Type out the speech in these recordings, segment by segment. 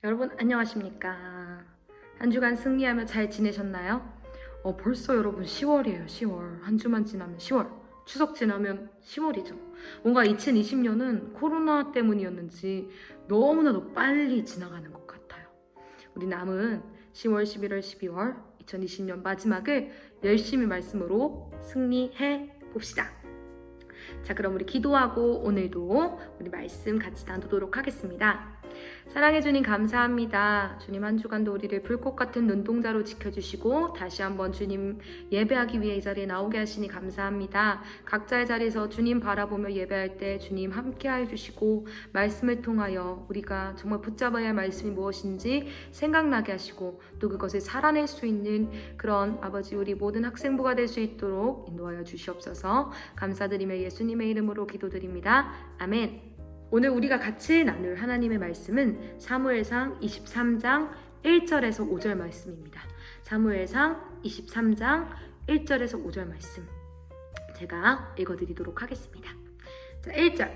여러분 안녕하십니까? 한 주간 승리하며 잘 지내셨나요? 벌써 여러분 10월이에요. 10월. 한 주만 지나면 10월. 추석 지나면 10월이죠. 뭔가 2020년은 코로나 때문이었는지 너무나도 빨리 지나가는 것 같아요. 우리 남은 10월, 11월, 12월 2020년 마지막을 열심히 말씀으로 승리해 봅시다. 자, 그럼 우리 기도하고 오늘도 우리 말씀 같이 나누도록 하겠습니다. 사랑해 주님 감사합니다. 주님 한 주간도 우리를 불꽃 같은 눈동자로 지켜주시고 다시 한번 주님 예배하기 위해 이 자리에 나오게 하시니 감사합니다. 각자의 자리에서 주님 바라보며 예배할 때 주님 함께해 주시고 말씀을 통하여 우리가 정말 붙잡아야 할 말씀이 무엇인지 생각나게 하시고 또 그것을 살아낼 수 있는 그런 아버지 우리 모든 학생부가 될 수 있도록 인도하여 주시옵소서. 감사드리며 예수님의 이름으로 기도드립니다. 아멘. 오늘 우리가 같이 나눌 하나님의 말씀은 사무엘상 23장 1절에서 5절 말씀입니다. 사무엘상 23장 1절에서 5절 말씀 제가 읽어드리도록 하겠습니다. 자, 1절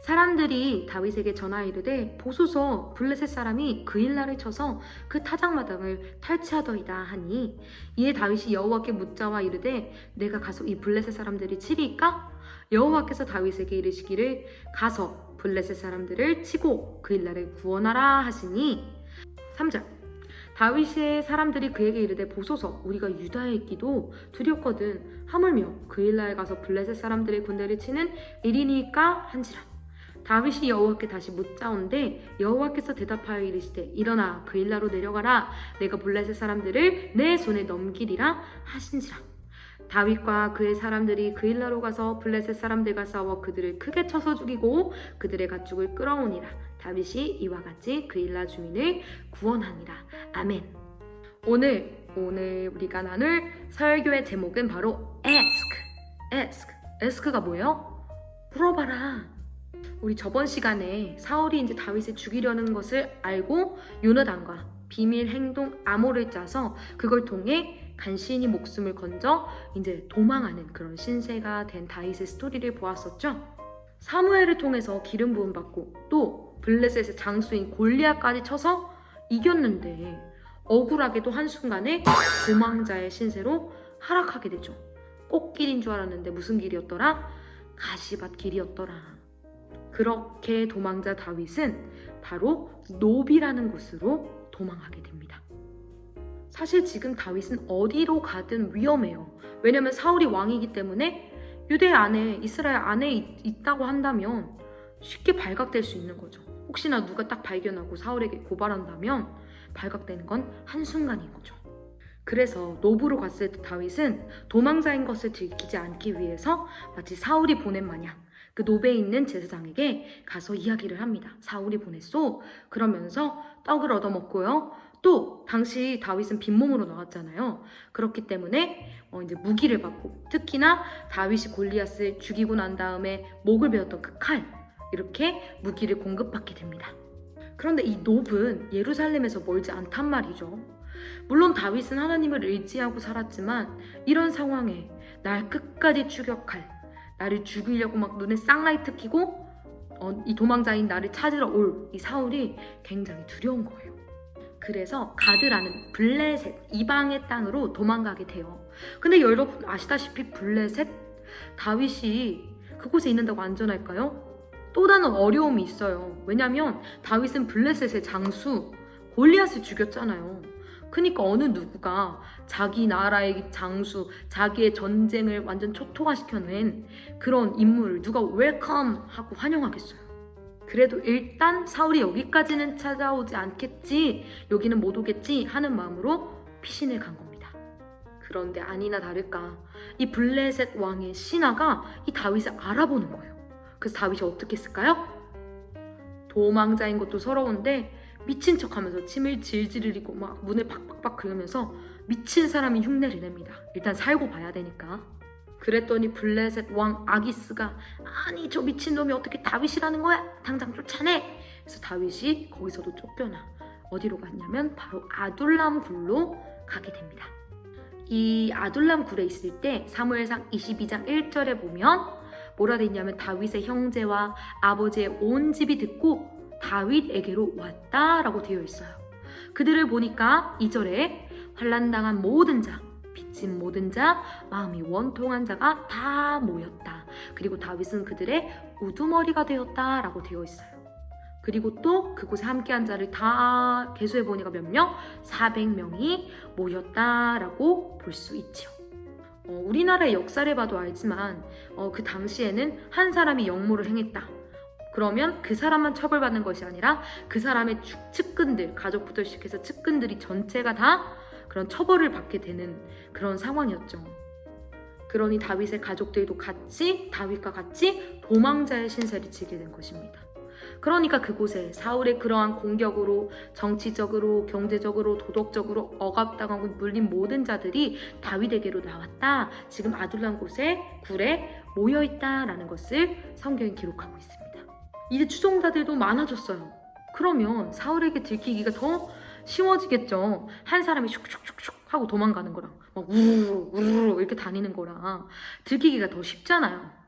사람들이 다윗에게 전하 이르되 보소서 블레셋 사람이 그일라를 쳐서 그 타작마당을 탈취하더이다 하니 이에 다윗이 여호와께 묻자와 이르되 내가 가서 이 블레셋 사람들이 치리이까? 여호와께서 다윗에게 이르시기를 가서 블레셋 사람들을 치고 그일라를 구원하라 하시니 3절 다윗의 사람들이 그에게 이르되 보소서 우리가 유다에 있기도 두렵거든 하물며 그일라에 가서 블레셋 사람들의 군대를 치는 일이니까 한지라 다윗이 여호와께 다시 묻자온데 여호와께서 대답하여 이르시되 일어나 그일라로 내려가라 내가 블레셋 사람들을 내 손에 넘기리라 하신지라 다윗과 그의 사람들이 그일라로 가서 블레셋 사람들과 싸워 그들을 크게 쳐서 죽이고 그들의 가축을 끌어오니라. 다윗이 이와 같이 그일라 주민을 구원하니라. 아멘. 오늘 우리가 나눌 설교의 제목은 바로 ask가 뭐예요? 물어봐라. 우리 저번 시간에 사울이 이제 다윗을 죽이려는 것을 알고 요나단과 비밀 행동 암호를 짜서 그걸 통해 간신히 목숨을 건져 이제 도망하는 그런 신세가 된 다윗의 스토리를 보았었죠. 사무엘을 통해서 기름 부음 받고 또 블레셋의 장수인 골리앗까지 쳐서 이겼는데 억울하게도 한순간에 도망자의 신세로 하락하게 되죠. 꽃길인 줄 알았는데 무슨 길이었더라? 가시밭 길이었더라. 그렇게 도망자 다윗은 바로 노비라는 곳으로 도망하게 됩니다. 사실 지금 다윗은 어디로 가든 위험해요. 왜냐면 사울이 왕이기 때문에 유대 안에 이스라엘 안에 있다고 한다면 쉽게 발각될 수 있는 거죠. 혹시나 누가 딱 발견하고 사울에게 고발한다면 발각되는 건 한순간인 거죠. 그래서 노브로 갔을 때 다윗은 도망자인 것을 들키지 않기 위해서 마치 사울이 보낸 마냥 그 노베에 있는 제사장에게 가서 이야기를 합니다. 사울이 보냈소. 그러면서 떡을 얻어먹고요. 또 당시 다윗은 빈몸으로 나왔잖아요. 그렇기 때문에 이제 무기를 받고 특히나 다윗이 골리앗을 죽이고 난 다음에 목을 베었던 그 칼 이렇게 무기를 공급받게 됩니다. 그런데 이 놉은 예루살렘에서 멀지 않단 말이죠. 물론 다윗은 하나님을 의지하고 살았지만 이런 상황에 날 끝까지 추격할 나를 죽이려고 막 눈에 쌍라이트 켜고 이 도망자인 나를 찾으러 올 이 사울이 굉장히 두려운 거예요. 그래서 가드라는 블레셋 이방의 땅으로 도망가게 돼요. 근데 여러분 아시다시피 블레셋 다윗이 그곳에 있는다고 안전할까요? 또 다른 어려움이 있어요. 왜냐면 다윗은 블레셋의 장수 골리앗을 죽였잖아요. 그러니까 어느 누구가 자기 나라의 장수, 자기의 전쟁을 완전 초토화시켜낸 그런 인물을 누가 웰컴 하고 환영하겠어요. 그래도 일단 사울이 여기까지는 찾아오지 않겠지, 여기는 못 오겠지 하는 마음으로 피신을 간 겁니다. 그런데 아니나 다를까 이 블레셋 왕의 신하가 이 다윗을 알아보는 거예요. 그래서 다윗이 어떻게 했을까요? 도망자인 것도 서러운데 미친 척하면서 침을 질질 흘리고 막 문을 팍팍팍 긁으면서 미친 사람이 흉내를 냅니다. 일단 살고 봐야 되니까. 그랬더니 블레셋 왕 아기스가 아니 저 미친놈이 어떻게 다윗이라는 거야? 당장 쫓아내! 그래서 다윗이 거기서도 쫓겨나 어디로 갔냐면 바로 아둘람 굴로 가게 됩니다. 이 아둘람 굴에 있을 때 사무엘상 22장 1절에 보면 뭐라 돼 있냐면 다윗의 형제와 아버지의 온 집이 듣고 다윗에게로 왔다라고 되어 있어요. 그들을 보니까 2절에 환난당한 모든 자, 빚진 모든 자, 마음이 원통한 자가 다 모였다. 그리고 다윗은 그들의 우두머리가 되었다라고 되어 있어요. 그리고 또 그곳에 함께한 자를 다 계수해보니까 몇 명? 400명이 모였다라고 볼 수 있죠. 우리나라의 역사를 봐도 알지만 그 당시에는 한 사람이 역모를 행했다. 그러면 그 사람만 처벌받는 것이 아니라 그 사람의 측근들, 가족부터 시작해서 측근들이 전체가 다 그런 처벌을 받게 되는 그런 상황이었죠. 그러니 다윗의 가족들도 같이 다윗과 같이 도망자의 신세를 지게 된 것입니다. 그러니까 그곳에 사울의 그러한 공격으로 정치적으로, 경제적으로, 도덕적으로 억압당하고 물린 모든 자들이 다윗에게로 나왔다. 지금 아둘람 곳에 굴에 모여있다라는 것을 성경이 기록하고 있습니다. 이제 추종자들도 많아졌어요. 그러면 사울에게 들키기가 더 쉬워지겠죠. 한 사람이 슉슉슉슉 하고 도망가는 거랑 막 우르르 우르르 이렇게 다니는 거랑 들키기가 더 쉽잖아요.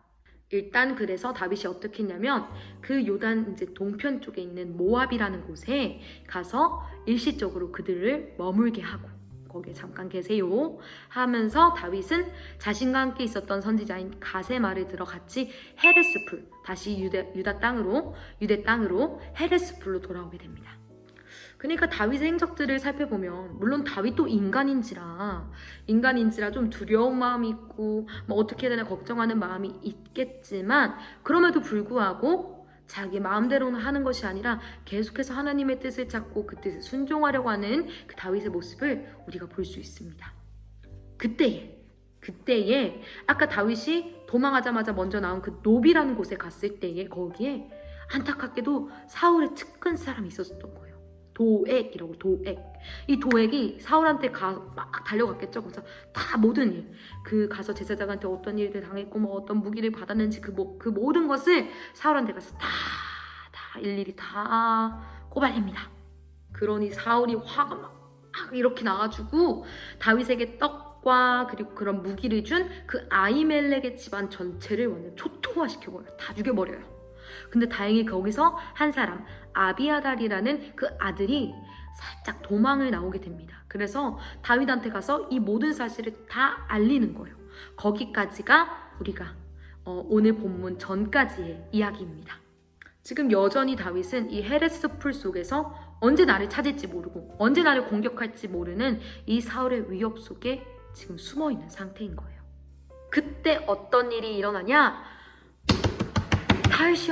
일단 그래서 다윗이 어떻게 했냐면 그 요단 이제 동편 쪽에 있는 모압이라는 곳에 가서 일시적으로 그들을 머물게 하고 거기에 잠깐 계세요 하면서 다윗은 자신과 함께 있었던 선지자인 갓의 말을 들어 같이 헤레스풀, 다시 유대 땅으로 헤레스풀로 돌아오게 됩니다. 그러니까 다윗의 행적들을 살펴보면 물론 다윗도 인간인지라 좀 두려운 마음이 있고 뭐 어떻게 해야 되나 걱정하는 마음이 있겠지만 그럼에도 불구하고 자기 마음대로는 하는 것이 아니라 계속해서 하나님의 뜻을 찾고 그 뜻에 순종하려고 하는 그 다윗의 모습을 우리가 볼 수 있습니다. 그때에 아까 다윗이 도망하자마자 먼저 나온 그 노비라는 곳에 갔을 때에 거기에 안타깝게도 사울의 측근 사람이 있었던 거예요. 도액이라고 도액. 이 도액이 사울한테 막 달려갔겠죠. 그래서 다 모든 일, 그 가서 제사장한테 어떤 일을 당했고 뭐 어떤 무기를 받았는지 그 모든 것을 사울한테 가서 다 일일이 다 꼬발립니다. 그러니 사울이 화가 막 이렇게 나가지고 다윗에게 떡과 그리고 그런 무기를 준 그 아히멜렉의 집안 전체를 완전 초토화시켜버려요. 다 죽여버려요. 근데 다행히 거기서 한 사람 아비아달이라는 그 아들이 살짝 도망을 나오게 됩니다. 그래서 다윗한테 가서 이 모든 사실을 다 알리는 거예요. 거기까지가 우리가 오늘 본문 전까지의 이야기입니다. 지금 여전히 다윗은 이 헤레스풀 속에서 언제 나를 찾을지 모르고 언제 나를 공격할지 모르는 이 사울의 위협 속에 지금 숨어있는 상태인 거예요. 그때 어떤 일이 일어나냐?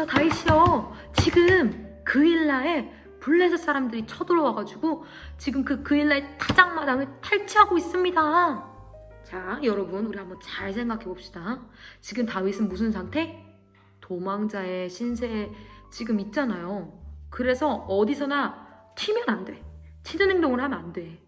다윗이요. 지금 그일라에 블레셋 사람들이 쳐들어와가지고 지금 그 그일라의 타작마당을 탈취하고 있습니다. 자, 여러분 우리 한번 잘 생각해 봅시다. 지금 다윗은 무슨 상태? 도망자의 신세에 지금 있잖아요. 그래서 어디서나 튀면 안 돼. 튀는 행동을 하면 안 돼.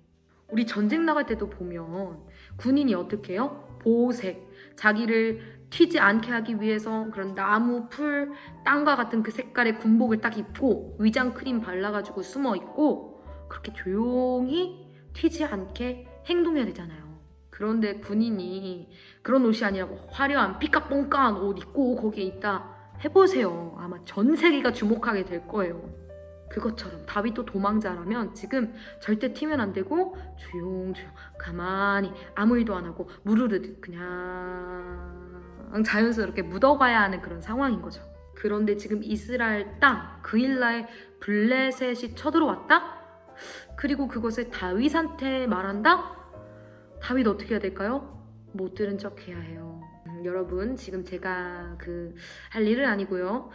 우리 전쟁 나갈 때도 보면 군인이 어떻게 해요? 보호색, 자기를 튀지 않게 하기 위해서 그런 나무, 풀, 땅과 같은 그 색깔의 군복을 딱 입고 위장 크림 발라가지고 숨어있고 그렇게 조용히 튀지 않게 행동해야 되잖아요. 그런데 군인이 그런 옷이 아니라 화려한 삐까뽕까한 옷 입고 거기에 있다 해보세요. 아마 전 세계가 주목하게 될 거예요. 그것처럼 다윗도 도망자라면 지금 절대 튀면 안 되고 조용조용 가만히 아무 일도 안 하고 무르르 그냥 자연스럽게 묻어가야 하는 그런 상황인 거죠. 그런데 지금 이스라엘 땅 그일라에 블레셋이 쳐들어왔다? 그리고 그것을 다윗한테 말한다? 다윗 어떻게 해야 될까요? 못 들은 척 해야 해요. 여러분 지금 제가 할 일은 아니고요.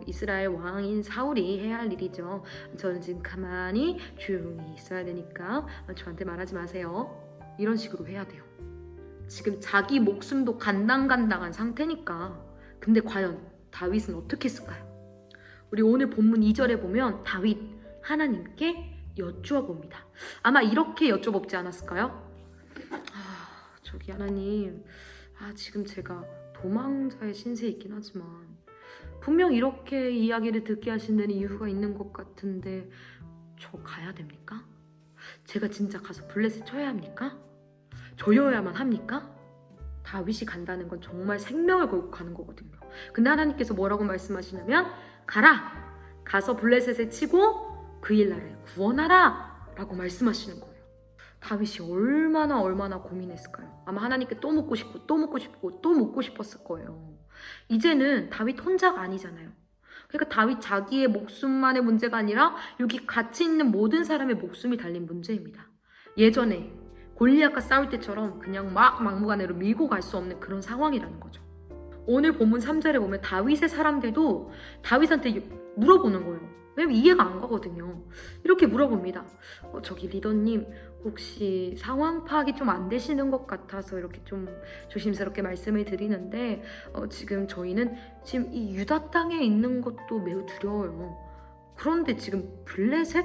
이스라엘 왕인 사울이 해야 할 일이죠. 저는 지금 가만히 조용히 있어야 되니까 저한테 말하지 마세요. 이런 식으로 해야 돼요. 지금 자기 목숨도 간당간당한 상태니까. 근데 과연 다윗은 어떻게 했을까요? 우리 오늘 본문 2절에 보면 다윗 하나님께 여쭈어 봅니다. 아마 이렇게 여쭤보지 않았을까요? 저기 하나님, 지금 제가 도망자의 신세에 있긴 하지만 분명 이렇게 이야기를 듣게 하신 데는 이유가 있는 것 같은데 저 가야 됩니까? 제가 진짜 가서 블레셋 쳐야 합니까? 조여야만 합니까? 다윗이 간다는 건 정말 생명을 걸고 가는 거거든요. 근데 하나님께서 뭐라고 말씀하시냐면 가라! 가서 블레셋에 치고 그 일나라를 구원하라 라고 말씀하시는 거예요. 다윗이 얼마나 고민했을까요? 아마 하나님께 또 묻고 싶고 또 묻고 싶었을 거예요. 이제는 다윗 혼자가 아니잖아요. 그러니까 다윗 자기의 목숨만의 문제가 아니라 여기 같이 있는 모든 사람의 목숨이 달린 문제입니다. 예전에 골리앗과 싸울 때처럼 그냥 막무가내로 밀고 갈 수 없는 그런 상황이라는 거죠. 오늘 본문 3절에 보면 다윗의 사람들도 다윗한테 물어보는 거예요. 왜냐면 이해가 안 가거든요. 이렇게 물어봅니다. 저기 리더님 혹시 상황 파악이 좀 안 되시는 것 같아서 이렇게 좀 조심스럽게 말씀을 드리는데 지금 저희는 지금 이 유다 땅에 있는 것도 매우 두려워요. 그런데 지금 블레셋?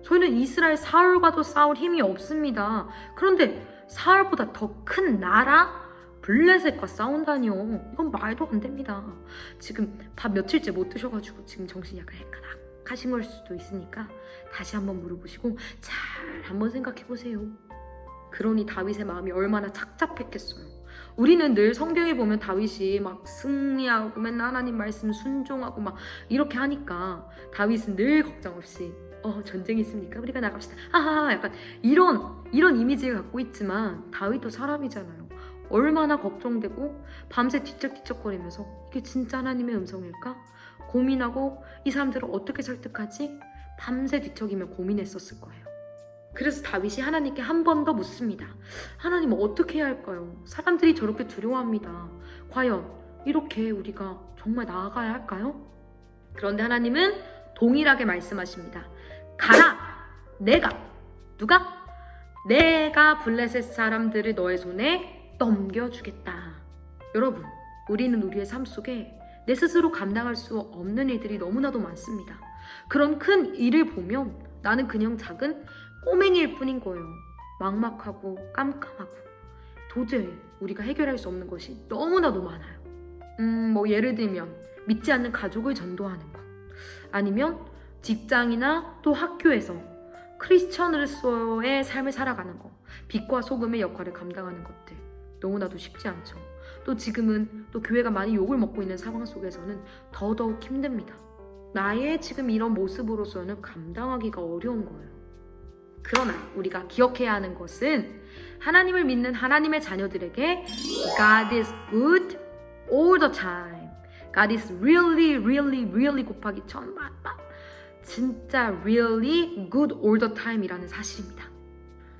저희는 이스라엘 사울과도 싸울 힘이 없습니다. 그런데 사울보다 더 큰 나라? 블레셋과 싸운다니요. 이건 말도 안 됩니다. 지금 밥 며칠째 못 드셔가지고 지금 정신이 약간 헷가닥하신 걸 수도 있으니까 다시 한번 물어보시고 잘 한번 생각해보세요. 그러니 다윗의 마음이 얼마나 착잡했겠어요. 우리는 늘 성경에 보면 다윗이 막 승리하고 맨날 하나님 말씀 순종하고 막 이렇게 하니까 다윗은 늘 걱정 없이 전쟁이 있습니까? 우리가 나갑시다. 약간 이런 이미지를 갖고 있지만 다윗도 사람이잖아요. 얼마나 걱정되고 밤새 뒤척뒤척거리면서 이게 진짜 하나님의 음성일까? 고민하고 이 사람들을 어떻게 설득하지? 밤새 뒤척이며 고민했었을 거예요. 그래서 다윗이 하나님께 한 번 더 묻습니다. 하나님 어떻게 해야 할까요? 사람들이 저렇게 두려워합니다. 과연 이렇게 우리가 정말 나아가야 할까요? 그런데 하나님은 동일하게 말씀하십니다. 가라! 내가 블레셋 사람들을 너의 손에 넘겨주겠다. 여러분, 우리는 우리의 삶 속에 내 스스로 감당할 수 없는 일들이 너무나도 많습니다. 그런 큰 일을 보면 나는 그냥 작은 꼬맹이일 뿐인 거예요. 막막하고 깜깜하고 도저히 우리가 해결할 수 없는 것이 너무나도 많아요. 예를 들면 믿지 않는 가족을 전도하는 것, 아니면 직장이나 또 학교에서 크리스천으로서의 삶을 살아가는 것, 빛과 소금의 역할을 감당하는 것들 너무나도 쉽지 않죠. 또 지금은 또 교회가 많이 욕을 먹고 있는 상황 속에서는 더더욱 힘듭니다. 나의 지금 이런 모습으로서는 감당하기가 어려운 거예요. 그러나 우리가 기억해야 하는 것은 하나님을 믿는 하나님의 자녀들에게 God is good all the time. God is really 곱하기 1000만 진짜 really good all the time이라는 사실입니다.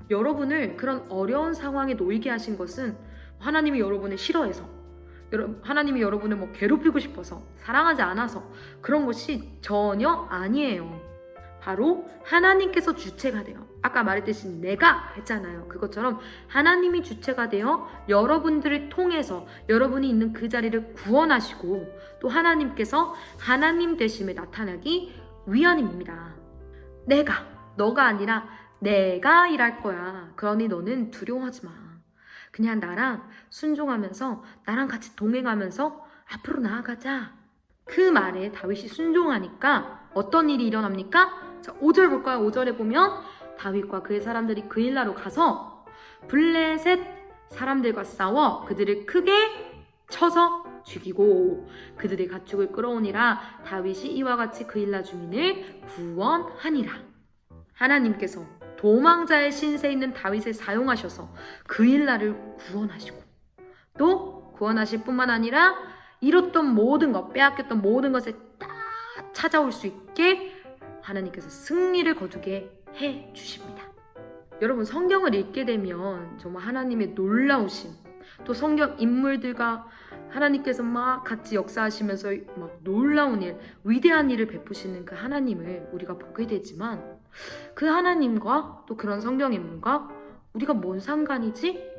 여러분을 그런 어려운 상황에 놓이게 하신 것은 하나님이 여러분을 싫어해서, 하나님이 여러분을 괴롭히고 싶어서, 사랑하지 않아서 그런 것이 전혀 아니에요. 바로 하나님께서 주체가 되어, 아까 말했듯이 내가 했잖아요. 그것처럼 하나님이 주체가 되어 여러분들을 통해서 여러분이 있는 그 자리를 구원하시고 또 하나님께서 하나님 되심을 나타나기 위함입니다. 너가 아니라 내가 일할 거야. 그러니 너는 두려워하지 마. 그냥 나랑 순종하면서 나랑 같이 동행하면서 앞으로 나아가자. 그 말에 다윗이 순종하니까 어떤 일이 일어납니까? 자, 5절 볼까요? 5절에 보면 다윗과 그의 사람들이 그 일나로 가서 블레셋 사람들과 싸워 그들을 크게 쳐서 죽이고 그들의 가축을 끌어오니라. 다윗이 이와 같이 그 일나 주민을 구원하니라. 하나님께서 도망자의 신세 있는 다윗을 사용하셔서 그 일나를 구원하시고 또 구원하실 뿐만 아니라 잃었던 모든 것, 빼앗겼던 모든 것을 다 찾아올 수 있게 하나님께서 승리를 거두게 해 주십니다. 여러분, 성경을 읽게 되면 정말 하나님의 놀라우심, 또 성경 인물들과 하나님께서 막 같이 역사하시면서 막 놀라운 일, 위대한 일을 베푸시는 그 하나님을 우리가 보게 되지만 그 하나님과 또 그런 성경 인물과 우리가 뭔 상관이지?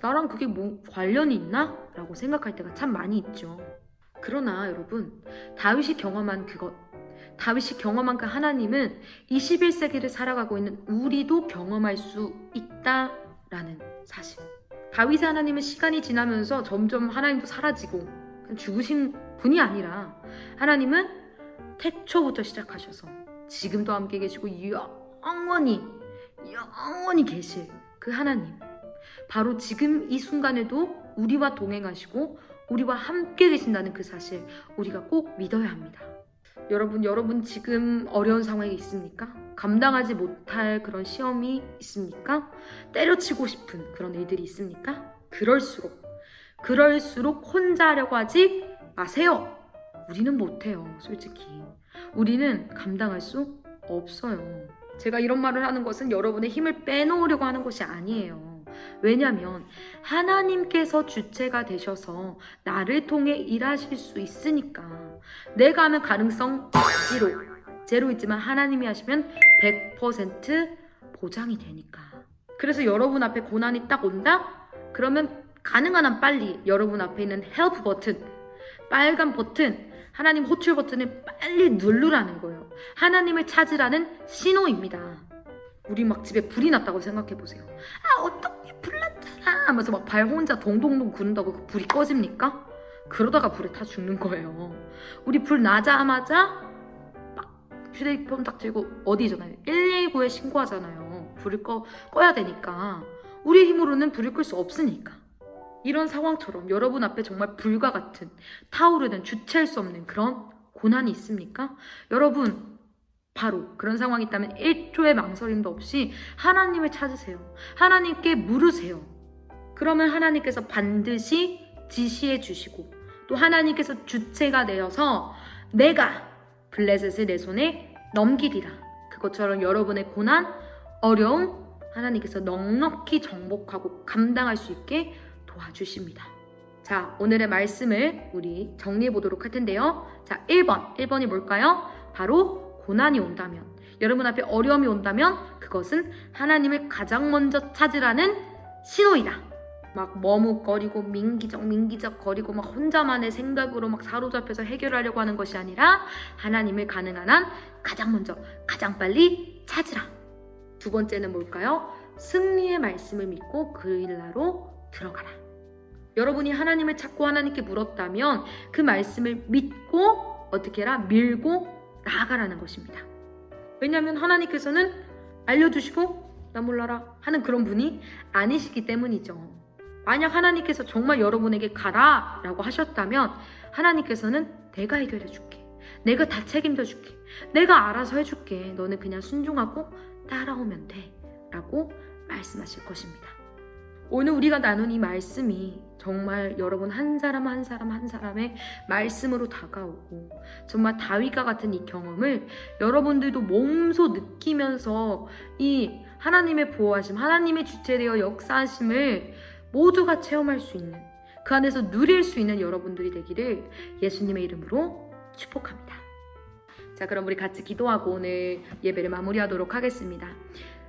나랑 그게 뭐 관련이 있나? 라고 생각할 때가 참 많이 있죠. 그러나 여러분, 다윗이 경험한 그 하나님은 21세기를 살아가고 있는 우리도 경험할 수 있다라는 사실. 다윗의 하나님은 시간이 지나면서 점점 하나님도 사라지고 죽으신 분이 아니라 하나님은 태초부터 시작하셔서 지금도 함께 계시고 영원히 계실 그 하나님. 바로 지금 이 순간에도 우리와 동행하시고 우리와 함께 계신다는 그 사실 우리가 꼭 믿어야 합니다. 여러분 지금 어려운 상황에 있습니까? 감당하지 못할 그런 시험이 있습니까? 때려치고 싶은 그런 일들이 있습니까? 그럴수록 혼자 하려고 하지 마세요. 우리는 못해요, 솔직히. 우리는 감당할 수 없어요. 제가 이런 말을 하는 것은 여러분의 힘을 빼놓으려고 하는 것이 아니에요. 왜냐하면 하나님께서 주체가 되셔서 나를 통해 일하실 수 있으니까. 내가 하면 가능성 제로이지만 하나님이 하시면 100% 보장이 되니까. 그래서 여러분 앞에 고난이 딱 온다? 그러면 가능한 한 빨리 여러분 앞에 있는 헬프 버튼, 빨간 버튼, 하나님 호출 버튼을 빨리 누르라는 거예요. 하나님을 찾으라는 신호입니다. 우리 막 집에 불이 났다고 생각해 보세요. 아, 어떻게 불 났잖아 하면서 막 발 혼자 동동동 구른다고 그 불이 꺼집니까? 그러다가 불에 타 죽는 거예요. 우리 불 나자마자 막 휴대폰 딱 들고 어디 전화해요? 119에 신고하잖아요. 불을 꺼야 되니까. 우리 힘으로는 불을 끌 수 없으니까. 이런 상황처럼 여러분 앞에 정말 불과 같은 타오르는 주체할 수 없는 그런 고난이 있습니까? 여러분, 바로 그런 상황이 있다면 1초의 망설임도 없이 하나님을 찾으세요. 하나님께 물으세요. 그러면 하나님께서 반드시 지시해 주시고 또 하나님께서 주체가 되어서 내가 블레셋을 내 손에 넘기리라. 그것처럼 여러분의 고난, 어려움 하나님께서 넉넉히 정복하고 감당할 수 있게 도와주십니다. 자, 오늘의 말씀을 우리 정리해 보도록 할 텐데요. 자, 1번이 뭘까요? 바로 고난이 온다면, 여러분 앞에 어려움이 온다면 그것은 하나님을 가장 먼저 찾으라는 신호이다. 막 머뭇거리고 민기적 거리고 막 혼자만의 생각으로 막 사로잡혀서 해결하려고 하는 것이 아니라 하나님을 가능한 한 가장 먼저, 가장 빨리 찾으라. 두 번째는 뭘까요? 승리의 말씀을 믿고 그 일나로 들어가라. 여러분이 하나님을 찾고 하나님께 물었다면 그 말씀을 믿고 어떻게 해라? 밀고 나아가라는 것입니다. 왜냐하면 하나님께서는 알려주시고 나 몰라라 하는 그런 분이 아니시기 때문이죠. 만약 하나님께서 정말 여러분에게 가라 라고 하셨다면 하나님께서는 내가 해결해 줄게. 내가 다 책임져 줄게. 내가 알아서 해줄게. 너는 그냥 순종하고 따라오면 돼 라고 말씀하실 것입니다. 오늘 우리가 나눈 이 말씀이 정말 여러분 한 사람 한 사람의 말씀으로 다가오고 정말 다윗과 같은 이 경험을 여러분들도 몸소 느끼면서 이 하나님의 보호하심, 하나님의 주체되어 역사하심을 모두가 체험할 수 있는, 그 안에서 누릴 수 있는 여러분들이 되기를 예수님의 이름으로 축복합니다. 자, 그럼 우리 같이 기도하고 오늘 예배를 마무리하도록 하겠습니다.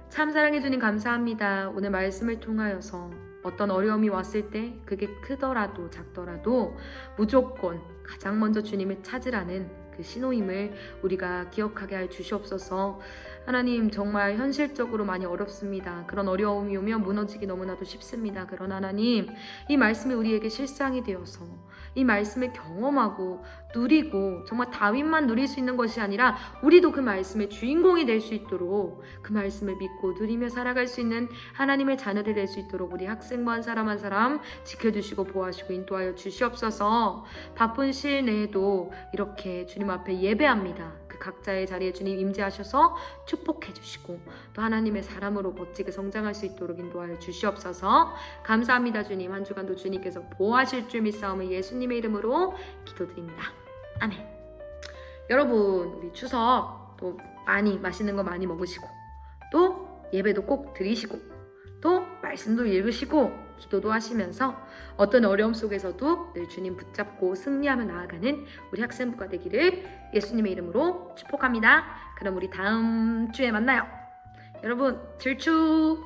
참 사랑해 주님 감사합니다. 오늘 말씀을 통하여서 어떤 어려움이 왔을 때 그게 크더라도 작더라도 무조건 가장 먼저 주님을 찾으라는 그 신호임을 우리가 기억하게 할 주시옵소서. 하나님, 정말 현실적으로 많이 어렵습니다. 그런 어려움이 오면 무너지기 너무나도 쉽습니다. 그러나 하나님, 이 말씀이 우리에게 실상이 되어서 이 말씀을 경험하고 누리고 정말 다윗만 누릴 수 있는 것이 아니라 우리도 그 말씀의 주인공이 될 수 있도록 그 말씀을 믿고 누리며 살아갈 수 있는 하나님의 자녀들 될 수 있도록 우리 학생부 한 사람 한 사람 지켜주시고 보호하시고 인도하여 주시옵소서. 바쁜 시일 내에도 이렇게 주님 앞에 예배합니다. 그 각자의 자리에 주님 임재하셔서 축복해 주시고 또 하나님의 사람으로 멋지게 성장할 수 있도록 인도하여 주시옵소서. 감사합니다. 주님, 한 주간도 주님께서 보호하실 줄 믿사오며 예수님의 이름으로 기도드립니다. 아멘. 여러분, 우리 추석 또 많이 맛있는 거 많이 먹으시고 또 예배도 꼭 드리시고 또 말씀도 읽으시고 기도도 하시면서 어떤 어려움 속에서도 늘 주님 붙잡고 승리하며 나아가는 우리 학생부가 되기를 예수님의 이름으로 축복합니다. 그럼 우리 다음 주에 만나요. 여러분, 질추!